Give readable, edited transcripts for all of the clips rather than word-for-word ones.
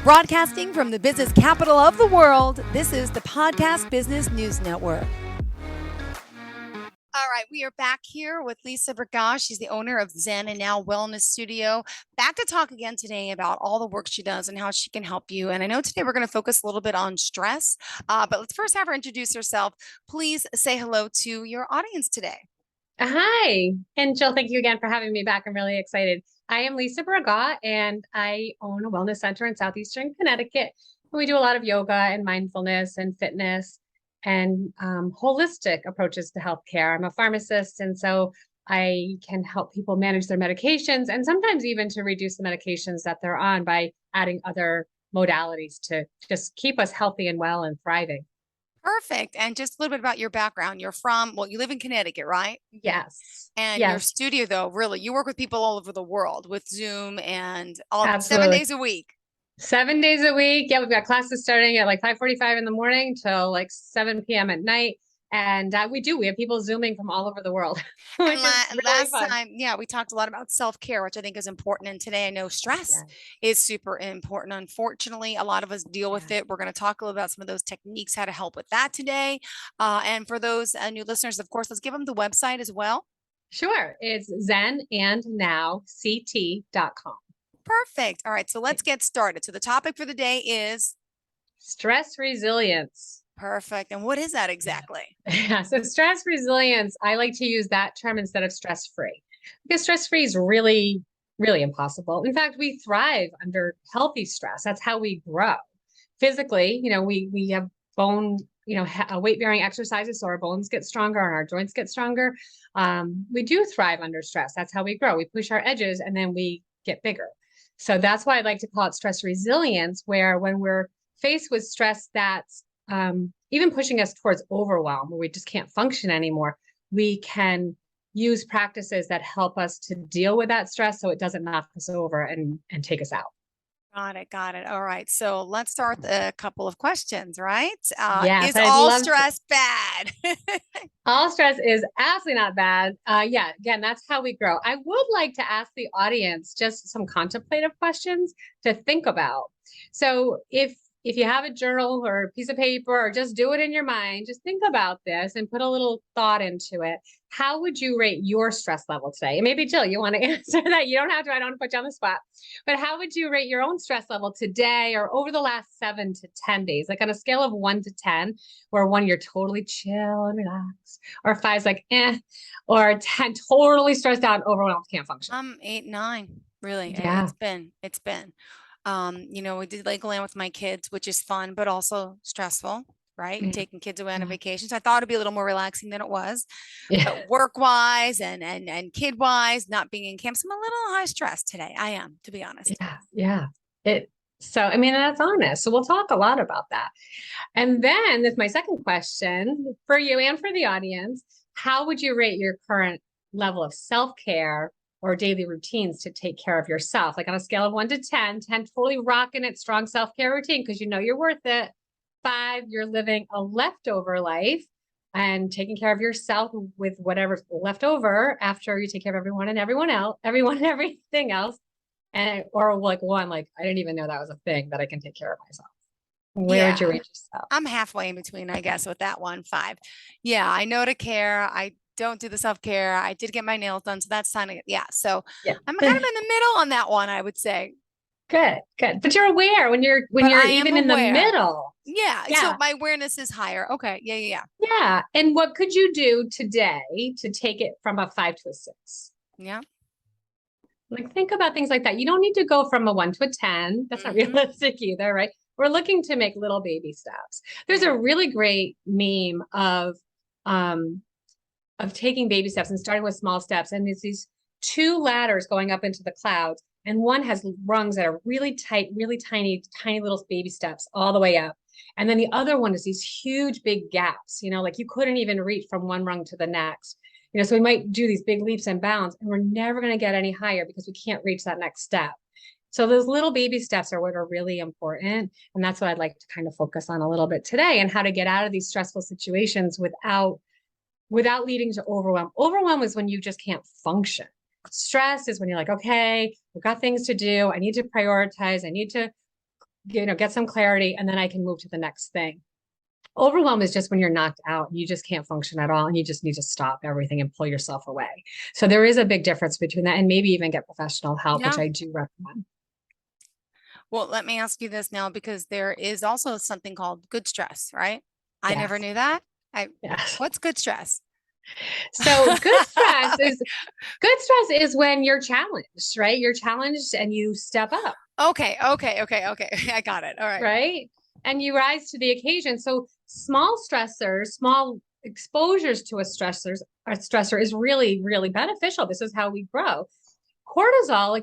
Broadcasting from the business capital of the world, this is the Podcast Business News Network. All right, we are back here with Lisa Bragash. She's the owner of Zen and Now Wellness Studio. Back to talk again today about all the work she does and how she can help you. And I know today we're going to focus a little bit on stress, but let's first have her introduce herself. Please say hello to your audience today. Hi. And Jill, thank you again for having me back. I'm really excited. I am Lisa Braga, and I own a wellness center in Southeastern Connecticut. We do a lot of yoga and mindfulness and fitness and holistic approaches to healthcare. I'm a pharmacist, and so I can help people manage their medications and sometimes even to reduce the medications that they're on by adding other modalities to just keep us healthy and well and thriving. Perfect. And just a little bit about your background. You live in Connecticut, right? Yes. And your Yes, studio, though, really, you work with people all over the world with Zoom and all 7 absolutely. days a week. 7 days a week. Yeah, we've got classes starting at like 5:45 in the morning till like 7 p.m. at night. And we have people Zooming from all over the world, And which is really last fun. time, yeah, we talked a lot about self-care, which I think is important. And today I know stress Yeah, is super important. Unfortunately, a lot of us deal with yeah. it. We're going to talk a little about some of those techniques, how to help with that today. And for those new listeners, of course, let's give them the website as well. Sure. It's zenandnowct.com. Perfect. All right. So let's get started. So the topic for the day is Stress resilience. perfect. And what is that exactly? Yeah, so stress resilience, I like to use that term instead of stress free because stress free is really, really impossible. In fact, we thrive under healthy stress. That's how we grow. Physically, we have bone, weight bearing exercises so our bones get stronger and our joints get stronger. We do thrive under stress. That's how we grow. We push our edges and then we get bigger. So that's why I like to call it stress resilience, where when we're faced with stress that's even pushing us towards overwhelm, where we just can't function anymore, we can use practices that help us to deal with that stress so it doesn't knock us over and take us out. Got it. Got it. All right. So let's start with a couple of questions, right? Yes, Is I'd all love to. stress bad? All stress is absolutely not bad. Yeah, again, that's how we grow. I would like to ask the audience just some contemplative questions to think about. So if you have a journal or a piece of paper or just do it in your mind, just think about this and put a little thought into it. How would you rate your stress level today? And maybe Jill, you want to answer that. You don't have to, I don't want to put you on the spot. But how would you rate your own stress level today or over the last 7 to 10 days? Like on a scale of 1 to 10, where one, you're totally chill and relaxed, or five's like, or 10, totally stressed out and overwhelmed, can't function. 8, 9, really. Yeah. It's been. We did Legoland with my kids, which is fun, but also stressful, right? Yeah. Taking kids away on a Yeah. vacation. So I thought it'd be a little more relaxing than it was. Yeah. But work-wise and kid-wise, not being in camp, so I'm a little high stress today. I am, to be honest. Yeah. Yeah. I mean, that's honest. So we'll talk a lot about that. And then there's my second question for you and for the audience. How would you rate your current level of self-care or daily routines to take care of yourself? Like on a scale of 1 to 10, 10 totally rocking it, strong self-care routine because you know you're worth it. 5, you're living a leftover life and taking care of yourself with whatever's left over after you take care of everyone and everything else. And or like 1, like I didn't even know that was a thing that I can take care of myself. Where would you Yeah, rate yourself? I'm halfway in between, I guess, with that one, 5. Yeah, I know to care. I don't do the self-care. I did get my nails done, so that's time to yeah. So Yeah. I'm kind of in the middle on that one, I would say. Good, good. But you're aware when But you're I am even in the aware. middle. Yeah, so Yeah. my awareness is higher. Okay. Yeah, yeah, Yeah. And what could you do today to take it from a 5 to a 6? yeah. Like think about things like that. You don't need to go from a 1 to a 10. That's not Mm-hmm. realistic either, right? We're looking to make little baby steps. There's a Yeah. really great meme um of taking baby steps and starting with small steps. And there's these 2 ladders going up into the clouds. And one has rungs that are really tight, really tiny, tiny little baby steps all the way up. And then the other one is these huge, big gaps, like you couldn't even reach from one rung to the next. So we might do these big leaps and bounds, and we're never going to get any higher because we can't reach that next step. So those little baby steps are what are really important. And that's what I'd like to kind of focus on a little bit today, and how to get out of these stressful situations without leading to overwhelm. Overwhelm is when you just can't function. Stress is when you're like, okay, I've got things to do. I need to prioritize. I need to get some clarity, and then I can move to the next thing. Overwhelm is just when you're knocked out, you just can't function at all, and you just need to stop everything and pull yourself away. So there is a big difference between that, and maybe even get professional help, which Yeah. I do recommend. Well, let me ask you this now because there is also something called good stress, right? I never Yes. knew that. I Yes. What's good stress? So good stress is when you're challenged, right? You're challenged and you step up, Okay. I got it. All right. right? And you rise to the occasion. So small stressors, small exposures to a stressor is really, really beneficial. This is how we grow. Cortisol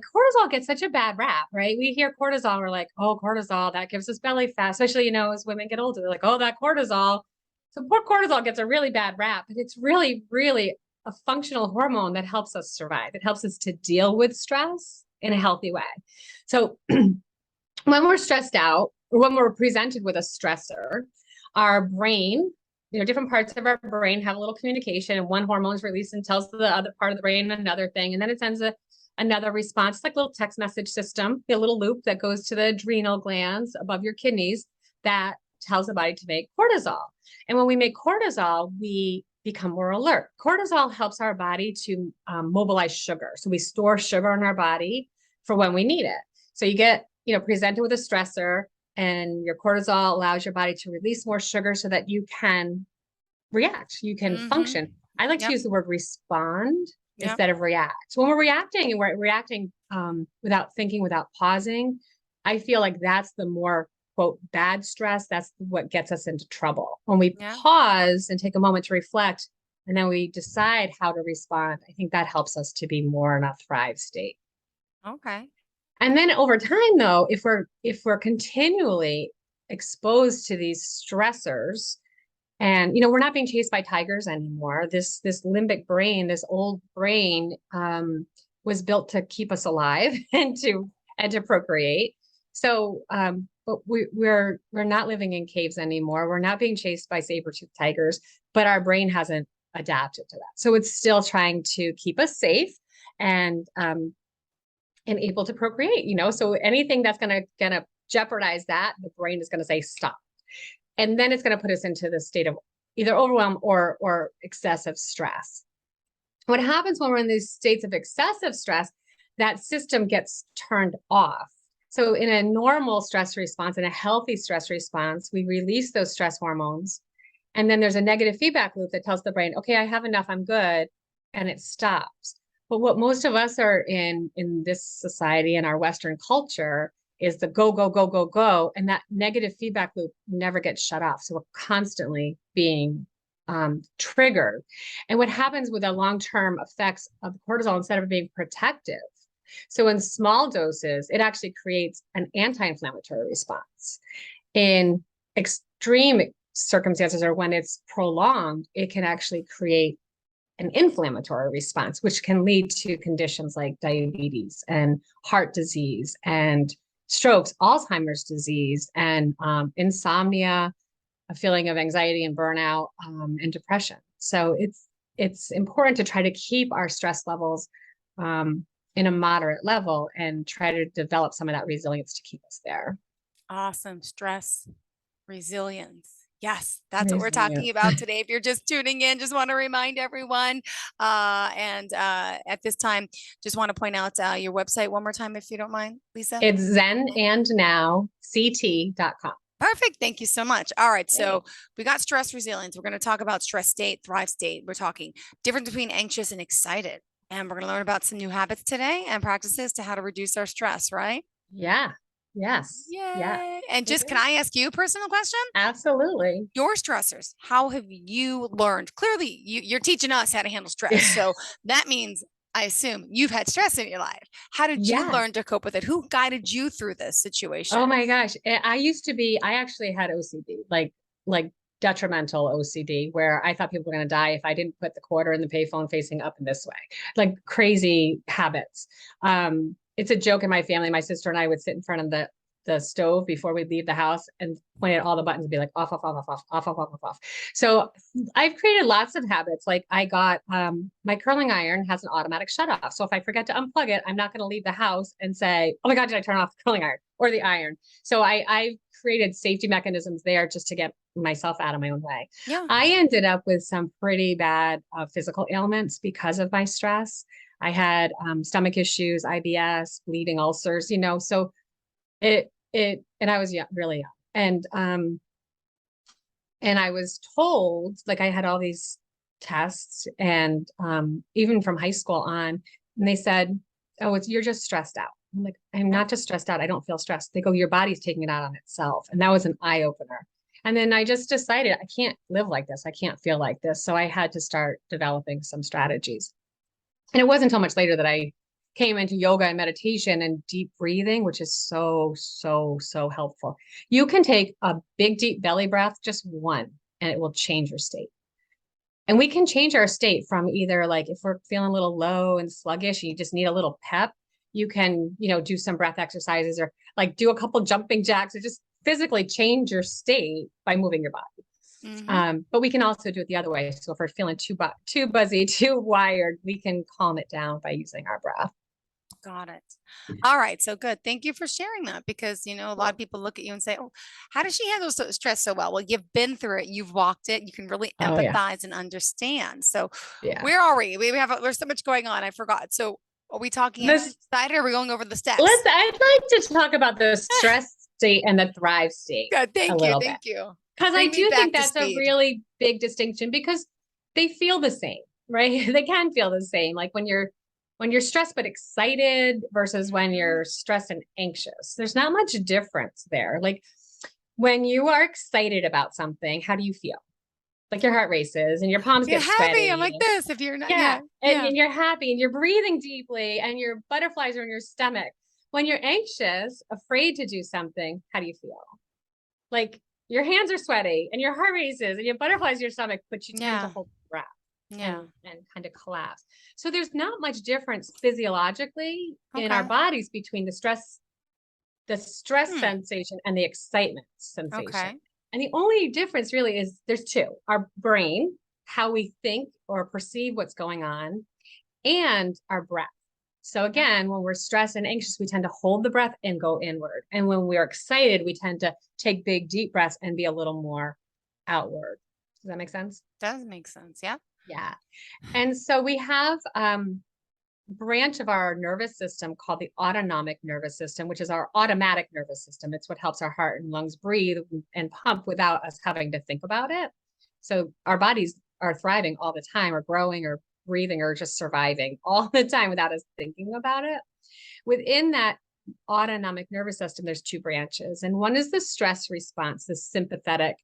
gets such a bad rap, right? We hear cortisol, we're like, oh, cortisol, that gives us belly fat, especially, as women get older, they're like, oh, that cortisol. So poor cortisol gets a really bad rap, but it's really, really a functional hormone that helps us survive. It helps us to deal with stress in a healthy way. So when we're stressed out, or when we're presented with a stressor, our brain, different parts of our brain have a little communication, and one hormone is released and tells the other part of the brain another thing, and then it sends another response, like a little text message system, a little loop that goes to the adrenal glands above your kidneys that tells the body to make cortisol. And when we make cortisol, we become more alert. Cortisol helps our body to mobilize sugar. So we store sugar in our body for when we need it. So you get, presented with a stressor, and your cortisol allows your body to release more sugar so that you can react, you can Mm-hmm. function. I like to Yep. use the word respond Yep. instead of react. So when we're reacting and we're reacting without thinking, without pausing, I feel like that's the more quote bad stress. That's what gets us into trouble. When we Yeah. pause and take a moment to reflect, and then we decide how to respond, I think that helps us to be more in a thrive state. Okay. And then over time, though, if we're continually exposed to these stressors, and we're not being chased by tigers anymore. This limbic brain, this old brain, was built to keep us alive and to procreate. So, but we're not living in caves anymore. We're not being chased by saber-toothed tigers, but our brain hasn't adapted to that. So it's still trying to keep us safe and and able to procreate. So anything that's gonna jeopardize that, the brain is gonna say stop, and then it's going to put us into the state of either overwhelm or excessive stress. What happens when we're in these states of excessive stress, that system gets turned off. So in a normal stress response, in a healthy stress response, we release those stress hormones, and then there's a negative feedback loop that tells the brain, okay, I have enough, I'm good, and it stops. But what most of us are in this society and our Western culture is the go, go, go, go, go. And that negative feedback loop never gets shut off. So we're constantly being triggered. And what happens with the long-term effects of cortisol, instead of being protective, so in small doses, it actually creates an anti-inflammatory response. In extreme circumstances, or when it's prolonged, it can actually create an inflammatory response, which can lead to conditions like diabetes and heart disease and strokes, Alzheimer's disease, and insomnia, a feeling of anxiety and burnout, and depression. So it's important to try to keep our stress levels in a moderate level and try to develop some of that resilience to keep us there. Awesome. Stress, resilience. Yes, that's what we're talking Resilience. about today. If you're just tuning in, just want to remind everyone. And At this time, just want to point out your website one more time, if you don't mind, Lisa. It's zenandnowct.com. Perfect. Thank you so much. All right. Great. So we got stress resilience. We're going to talk about stress state, thrive state. We're talking difference between anxious and excited. And we're going to learn about some new habits today and practices to how to reduce our stress, right? Yeah. Yes. Yeah. Yay. And just can Okay. I ask you a personal question? Absolutely. Your stressors, how have you learned? Clearly, you're teaching us how to handle stress. So that means I assume you've had stress in your life. How did you Yeah. learn to cope with it? Who guided you through this situation? Oh my gosh. I actually had OCD, like detrimental OCD, where I thought people were going to die if I didn't put the quarter in the payphone facing up in this way, like crazy habits. It's a joke in my family. My sister and I would sit in front of the the stove before we leave the house and point at all the buttons and be like off, off, off, off, off, off, off, off, off, off. So I've created lots of habits. Like I got my curling iron has an automatic shut off. So if I forget to unplug it, I'm not going to leave the house and say, oh my God, did I turn off the curling iron or the iron? So I've created safety mechanisms there just to get myself out of my own way. Yeah. I ended up with some pretty bad physical ailments because of my stress. I had stomach issues, IBS, bleeding ulcers, so and I was young, really young. And I was told, like I had all these tests and even from high school on, and they said, oh, you're just stressed out. I'm like, I'm not just stressed out. I don't feel stressed. They go, your body's taking it out on itself. And that was an eye opener. And then I just decided I can't live like this. I can't feel like this. So I had to start developing some strategies. And it wasn't until much later that I came into yoga and meditation and deep breathing, which is so, so, so helpful. You can take a big, deep belly breath, just one, and it will change your state. And we can change our state from either like if we're feeling a little low and sluggish, and you just need a little pep, you can, do some breath exercises or like do a couple jumping jacks or just physically change your state by moving your body. But we can also do it the other way. So if we're feeling too buzzy, too wired, we can calm it down by using our breath. Got it. All right. So good. Thank you for sharing that because, a lot of people look at you and say, oh, how does she handle stress so well? Well, you've been through it, you've walked it, you can really Oh yeah. empathize and understand. So, Yeah. where are we? There's so much going on. I forgot. So, are we talking anxious This anxiety or are we going over the steps? I'd like to talk about the stress state and the thrive state Good. a Thank you. little bit. Thank you. Because I Bring me do back think to that's a speed. really big distinction because they feel the same, right? They can feel the same. Like when you're stressed but excited versus when Mhm. you're stressed and anxious. There's not much difference there. Like when you are excited about something, how do you feel? Like your heart races and your palms You're get happy. I'm sweaty. like this. If you're not, Yeah. yeah. And, Yeah. and you're happy and you're breathing deeply and your butterflies are in your stomach. When you're anxious, afraid to do something, how do you feel? Like your hands are sweaty and your heart races and your butterflies in your stomach, but you tend to Yeah. hold your breath Yeah. and kind of collapse. So there's not much difference physiologically in our Okay. bodies between the stress Hmm. sensation and the excitement sensation. Okay. And the only difference really is there's two: our brain, how we think or perceive what's going on, and our breath. So Yeah. again, when we're stressed and anxious, we tend to hold the breath and go inward. And when we're excited, we tend to take big, deep breaths and be a little more outward. Does that make sense? Does make sense. Yeah. Yeah. And so we have branch of our nervous system called the autonomic nervous system, which is our automatic nervous system. It's what helps our heart and lungs breathe and pump without us having to think about it. So our bodies are thriving all the time, or growing, or breathing, or just surviving all the time without us thinking about it. Within that autonomic nervous system, there's two branches. And one is the stress response, the sympathetic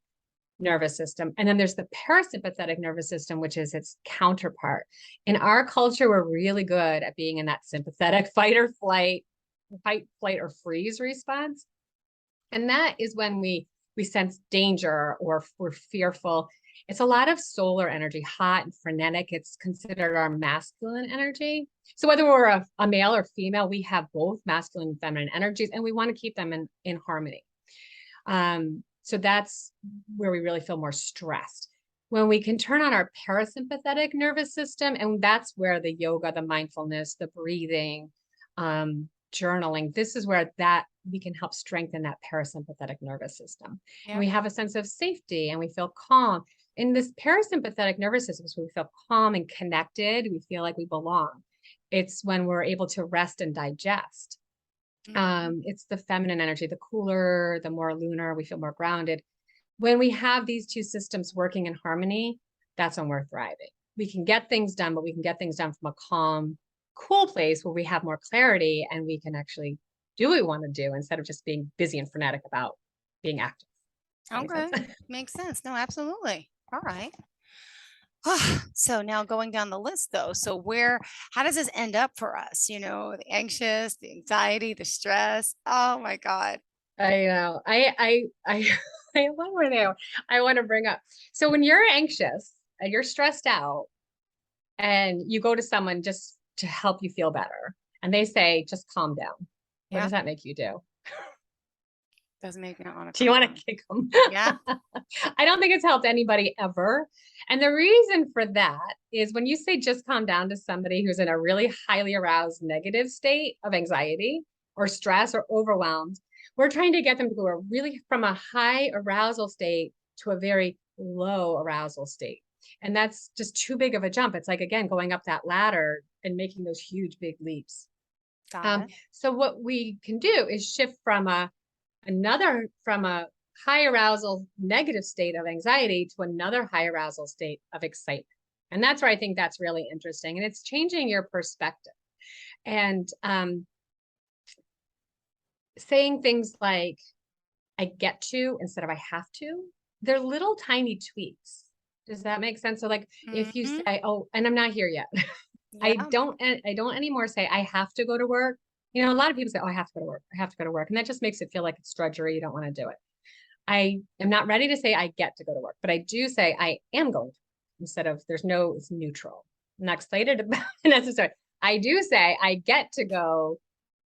nervous system. And then there's the parasympathetic nervous system, which is its counterpart. In our culture, we're really good at being in that sympathetic fight or flight, or freeze response. And that is when we sense danger or we're fearful. It's a lot of solar energy, hot and frenetic. It's considered our masculine energy. So whether we're a male or female, we have both masculine and feminine energies, and we want to keep them in harmony. So that's where we really feel more stressed. When we can turn on our parasympathetic nervous system, and that's where the yoga, the mindfulness, the breathing, journaling, this is where that we can help strengthen that parasympathetic nervous system. And Yeah. we have a sense of safety and we feel calm. In this parasympathetic nervous system, so we feel calm and connected, we feel like we belong. It's when we're able to rest and digest. Mhm. It's the feminine energy, the cooler, the more lunar, we feel more grounded. When we have these two systems working in harmony, that's when we're thriving. We can get things done, but we can get things done from a calm, cool place where we have more clarity and we can actually do what we want to do instead of just being busy and frenetic about being active. Does that make Okay. sense? Makes sense. No, absolutely. All right. So now going down the list though, how does this end up for us? The anxious, the anxiety, the stress. Oh my God. I know. I one more thing I want to bring up. So when you're anxious and you're stressed out and you go to someone just to help you feel better and they say, just calm down. What Yeah. does that make you do? Doesn't make me want to Do you come want down. to kick them? Yeah. I don't think it's helped anybody ever. And the reason for that is when you say just calm down to somebody who's in a really highly aroused negative state of anxiety or stress or overwhelmed, we're trying to get them to go from a high arousal state to a very low arousal state. And that's just too big of a jump. It's like, again, going up that ladder and making those huge, big leaps. Got it. So what we can do is shift from a high arousal negative state of anxiety to another high arousal state of excitement. And that's where I think that's really interesting. And it's changing your perspective. And saying things like, I get to instead of I have to, they're little tiny tweaks. Does that make sense? So like if you Hmm. say, oh, and I'm not here yet. Yeah. I don't anymore say I have to go to work. You know, a lot of people say, oh, I have to go to work. I have to go to work. And that just makes it feel like it's drudgery. You don't want to do it. I am not ready to say I get to go to work, but I do say I am going to instead of it's neutral. I'm not excited about it necessarily. I do say I get to go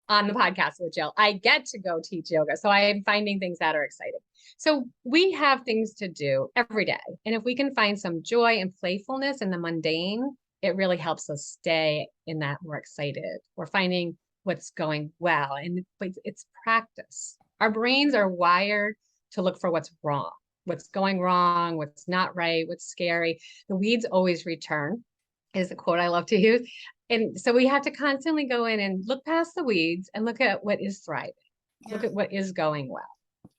on the podcast with Jill. I get to go teach yoga. So I am finding things that are exciting. So we have things to do every day. And if we can find some joy and playfulness in the mundane, it really helps us stay in that more excited. We're finding what's going well. And it's practice. Our brains are wired to look for what's wrong, what's going wrong, what's not right, what's scary. The weeds always return, is a quote I love to use. And so we have to constantly go in and look past the weeds and look at what is thriving, look Yeah. at what is going well.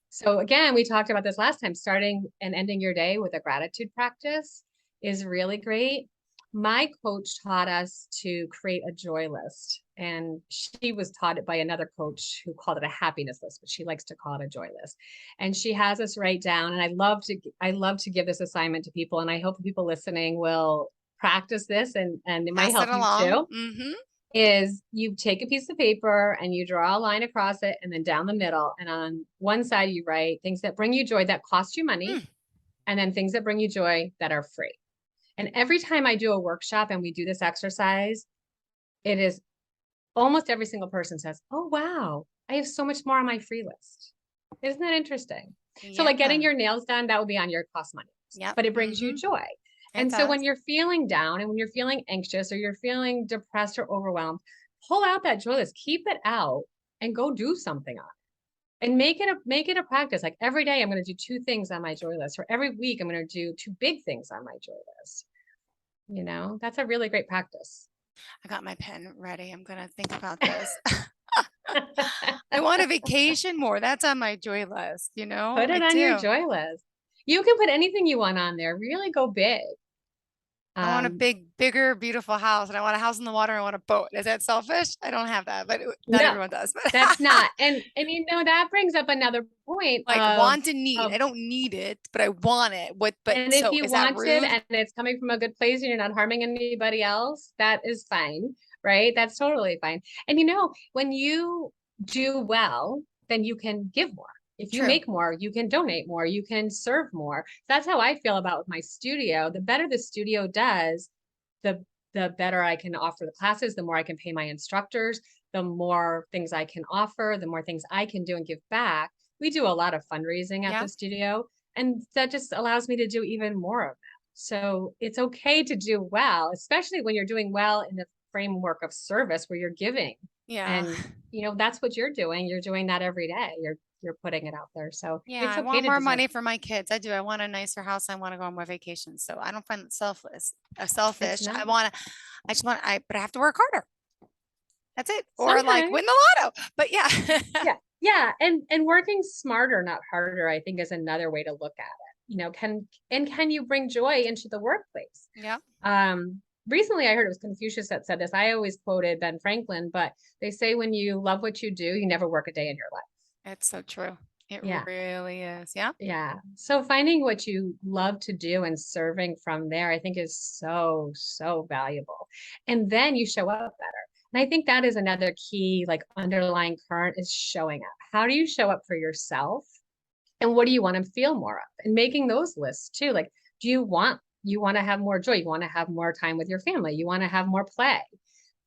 So again, we talked about this last time, starting and ending your day with a gratitude practice is really great. My coach taught us to create a joy list, and she was taught it by another coach who called it a happiness list, but she likes to call it a joy list. And she has us write down, and I love to give this assignment to people, and I hope the people listening will practice this, and it might Pass it help you along. too. Is you take a piece of paper and you draw a line across it and then down the middle. And on one side, you write things that bring you joy that cost you money, Mm. and then things that bring you joy that are free. And every time I do a workshop and we do this exercise, it is almost every single person says, oh, wow, I have so much more on my free list. Isn't that interesting? So, like getting Yeah. your nails done, that would be on your cost money list, Yep. but it brings you Hmm. joy. It And so, when does. you're feeling down and when you're feeling anxious or you're feeling depressed or overwhelmed, pull out that joy list, keep it out, and go do something on it. And make it a practice. Like every day, I'm going to do 2 things on my joy list, or every week, I'm going to do 2 big things on my joy list. You know, that's a really great practice. I got my pen ready. I'm going to think about this. I want a vacation more. That's on my joy list. Put I it on your do. joy list. You can put anything you want on there. Really go big. I want a Um, bigger, beautiful house, and I want a house in the water. And I want a boat. Is that selfish? I don't have that, but not no, everyone does. that's not. And you know that brings up another point Like want and need. I of don't need it, but I want it. What? But and if so you is that want it rude? and it's coming from a good place and you're not harming anybody else, that is fine, right? That's totally fine. And you know, when you do well, then you can give more. If you True. make more, you can donate more, you can serve more. That's how I feel about with my studio. The better the studio does, the the better I can offer the classes, the more I can pay my instructors, the more things I can offer, the more things I can do and give back. We do a lot of fundraising at Yeah. the studio, and that just allows me to do even more of that. So it's okay to do well, especially when you're doing well in the framework of service where you're giving. Yeah. And you know, that's what you're doing. You're doing that every day. You're putting it out there. So Yeah, it's I okay want to more deserve. money for my kids. I do. I want a nicer house. I want to go on more vacations. So I don't find it It's selfish. not I just want, but I have to work harder. That's it. Or like sometimes. win the lotto. But yeah. Yeah. Yeah. And working smarter, not harder, I think is another way to look at it. You know, can you bring joy into the workplace? Yeah. Recently I heard it was Confucius that said this. I always quoted Ben Franklin, but they say when you love what you do, you never work a day in your life. It's so true. It Yeah. really is. Yeah. Yeah. So finding what you love to do and serving from there, I think is so, so valuable. And then you show up better. And I think that is another key, like underlying current is showing up. How do you show up for yourself? And what do you want to feel more of? And making those lists too. Like, do you want to have more joy? You want to have more time with your family? You want to have more play?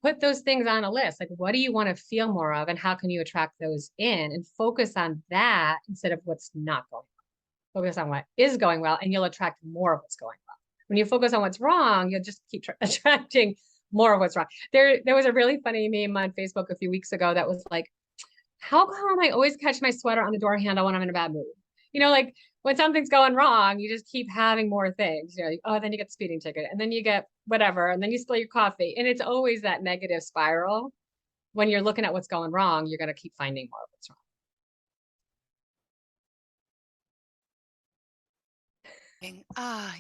put those things on a list. Like, what do you want to feel more of, and how can you attract those in, and focus on that instead of what's not going well. Focus on what is going well, and you'll attract more of what's going well. When you focus on what's wrong, you'll just keep attracting more of what's wrong. There was a really funny meme on Facebook a few weeks ago that was like, how come I always catch my sweater on the door handle when I'm in a bad mood? Like when something's going wrong, you just keep having more things. Oh, then you get the speeding ticket, and then you get whatever, and then you spill your coffee. And it's always that negative spiral. When you're looking at what's going wrong, you're going to keep finding more of what's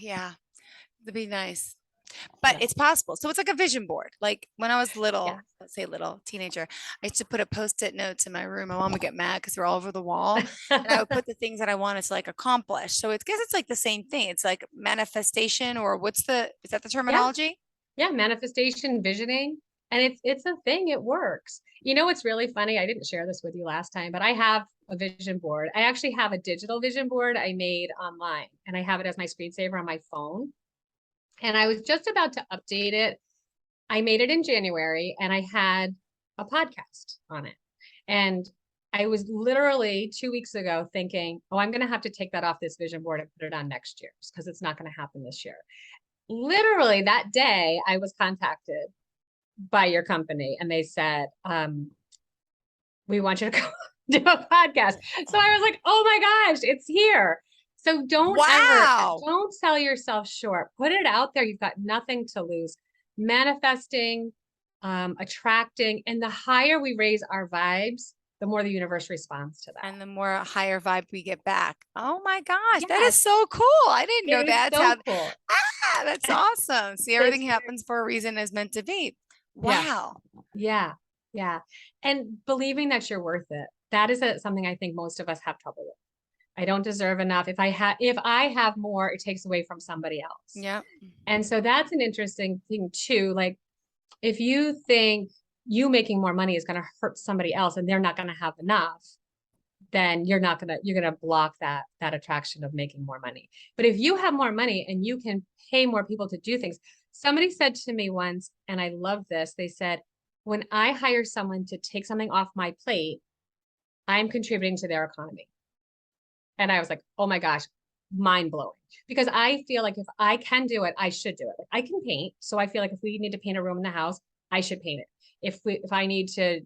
Yeah, that'd be nice. wrong. But Yeah. it's possible. So it's like a vision board. Like when I was Yeah. little, let's say little teenager, I used to put a post-it notes in my room. My mom would get mad because they're all over the wall. And I would put the things that I wanted to like accomplish. So it's guess it's like the same thing. It's like manifestation, or is that the Yeah. terminology? Yeah. Manifestation, visioning. And it's a thing. It works. It's really funny. I didn't share this with you last time, but I have a vision board. I actually have a digital vision board I made online, and I have it as my screensaver on my phone. And I was just about to update it. I made it in January, and I had a podcast on it. And I was literally 2 weeks ago thinking, oh, I'm going to have to take that off this vision board and put it on next year's because it's not going to happen this year. Literally that day, I was contacted by your company, and they said, we want you to come do a podcast. So I was like, oh my gosh, it's here. So Wow. don't sell yourself short. Put it out there. You've got nothing to lose. Manifesting, attracting, and the higher we raise our vibes, the more the universe responds to that. And the more higher vibe we get back. Oh my gosh, that is Yes, so cool. I didn't know it is that's how, so cool. that's awesome. See, It's everything happens for a reason is meant to be. yeah, Wow. yeah, yeah. And believing that you're worth it. That is something I think most of us have trouble with. I don't deserve enough. If I have more, it takes away from somebody else. Yep. And so that's an interesting thing too. Like if you think you making more money is going to hurt somebody else and they're not going to have enough, then you're going to block that attraction of making more money. But if you have more money and you can pay more people to do things, somebody said to me once, and I love this, they said, when I hire someone to take something off my plate, I'm contributing to their economy. And I was like, oh my gosh, mind blowing. Because I feel like if I can do it, I should do it. Like I can paint. So I feel like if we need to paint a room in the house, I should paint it. If I need to,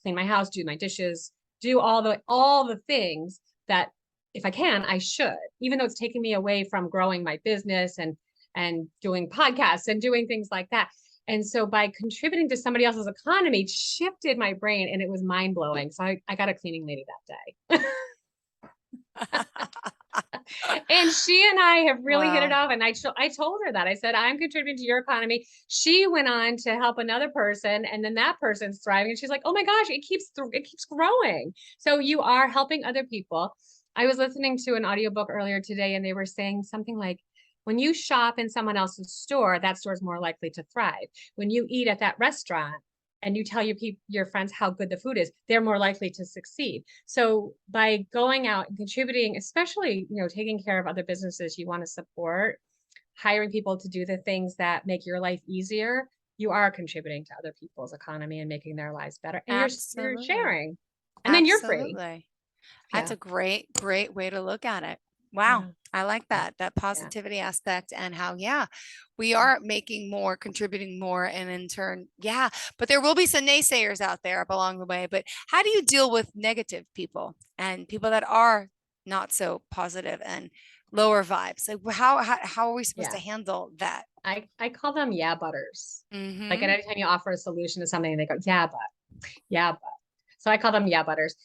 clean my house, do my dishes, do all the things that if I can, I should, even though it's taking me away from growing my business and doing podcasts and doing things like that. And so by contributing to somebody else's economy shifted my brain, and it was mind blowing. So I got a cleaning lady that day. And she and I have really hit it Wow. off. And I told her that. I said, I'm contributing to your economy. She went on to help another person, and then that person's thriving. And she's like, oh my gosh, it keeps growing. So you are helping other people. I was listening to an audiobook earlier today, and they were saying something like, when you shop in someone else's store, that store is more likely to thrive. When you eat at that restaurant, and you tell your friends how good the food is, they're more likely to succeed. So by going out and contributing, especially, taking care of other businesses you want to support, hiring people to do the things that make your life easier, you are contributing to other people's economy and making their lives better. And you're Absolutely. sharing. And then you're free. Absolutely. That's Yeah. a great, great way to look at it. Wow. Yeah. I like Yeah. that Yeah. positivity aspect, and how, yeah, we are making more, contributing more, and in turn, yeah, but there will be some naysayers out there up along the way. But how do you deal with negative people and people that are not so positive and lower vibes? Like how are we supposed to Yeah. handle that? I call them yeah butters. Like Mm-hmm. anytime you offer a solution to something, they go, yeah, but. So I call them yeah butters.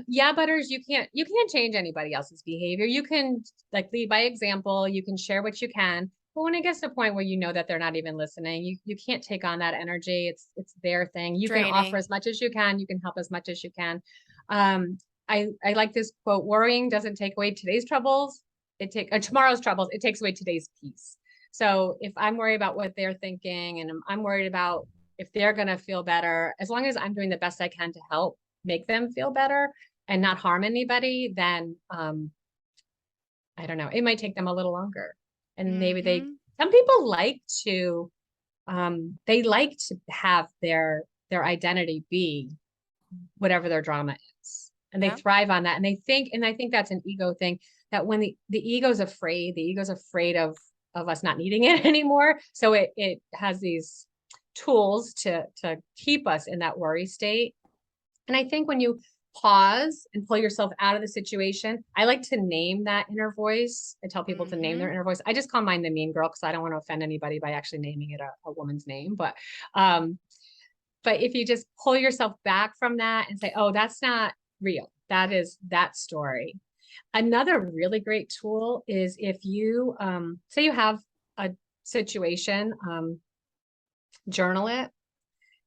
Yeah butters, you can't change anybody else's behavior. You can like lead by example, you can share what you can. But when it gets to a point where you know that they're not even listening, you can't take on that energy. It's their thing. You can offer Draining. as much as you can, you can help as much as you can. I like this quote, worrying doesn't take away today's troubles, tomorrow's troubles, it takes away today's peace. So if I'm worried about what they're thinking, and I'm worried about if they're going to feel better, as long as I'm doing the best I can to help make them feel better and not harm anybody, then I don't know, it might take them a little longer. And maybe Mm-hmm. some people like to they like to have their identity be whatever their drama is. And they Yeah. thrive on that. And they think, and I think that's an ego thing, that when the ego's afraid, the ego's afraid of us not needing it anymore. So it has these tools to keep us in that worry state. And I think when you pause and pull yourself out of the situation, I like to name that inner voice. I tell people to name their Mm-hmm. inner voice. I just call mine the mean girl because I don't want to offend anybody by actually naming it a woman's name. Um, but if you just pull yourself back from that and say, oh, that's not real. That is that story. Another really great tool is if you say you have a situation, journal it,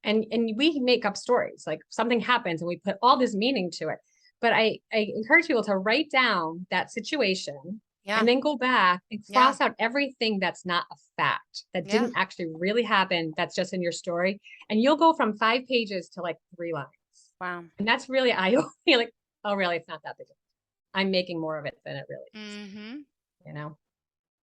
and we make up stories. Like something happens and we put all this meaning to it. But I encourage people to write down that situation Yeah. and then go back and Yeah. cross out everything that's not a fact, that Yeah. didn't actually really happen, that's just in your story. And you'll go from 5 pages to like 3 lines. Wow. And that's really eye-opening. Like, oh, really? It's not that big. I'm making more of it than it really is, Mm-hmm. you know?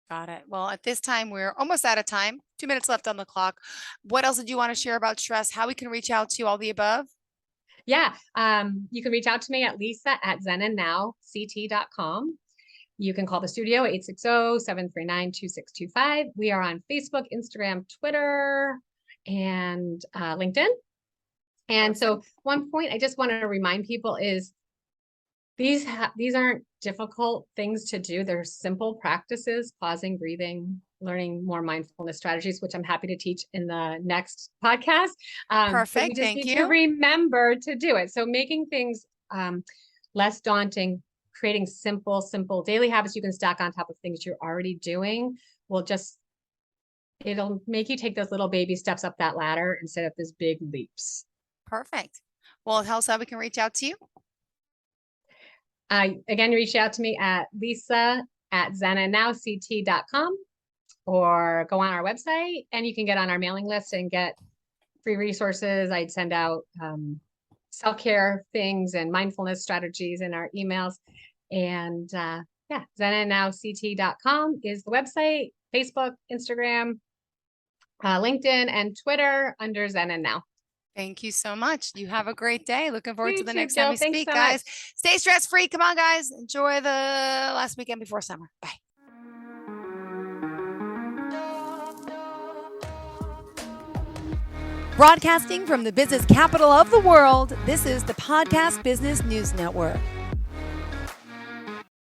Got it. Well, at this time, we're almost out of time. 2 minutes left on the clock. What else did you want to share about stress? How we can reach out to you, all the above? Yeah. You can reach out to me at lisa@zenandnowct.com. You can call the studio 860-739-2625. We are on Facebook, Instagram, Twitter, and LinkedIn. And Perfect. so one point I just want to remind people is these aren't difficult things to do. They're simple practices, pausing, breathing, learning more mindfulness strategies, which I'm happy to teach in the next podcast. But you Perfect. just Thank need to you. remember to do it. So making things less daunting, creating simple daily habits you can stack on top of things you're already doing will just, it'll make you take those little baby steps up that ladder instead of these big leaps. Perfect. Well, tell us how we can reach out to you. Again, reach out to me at lisa@zenandnowct.com or go on our website and you can get on our mailing list and get free resources. I'd send out self-care things and mindfulness strategies in our emails. And yeah, zenandnowct.com is the website, Facebook, Instagram, LinkedIn, and Twitter under Zen and Now. Thank you so much. You have a great day. Looking forward to You the too, next time Jill. we Thanks speak, so much. guys. Stay stress free. Come on, guys. Enjoy the last weekend before summer. Bye. Broadcasting from the business capital of the world, this is the Podcast Business News Network.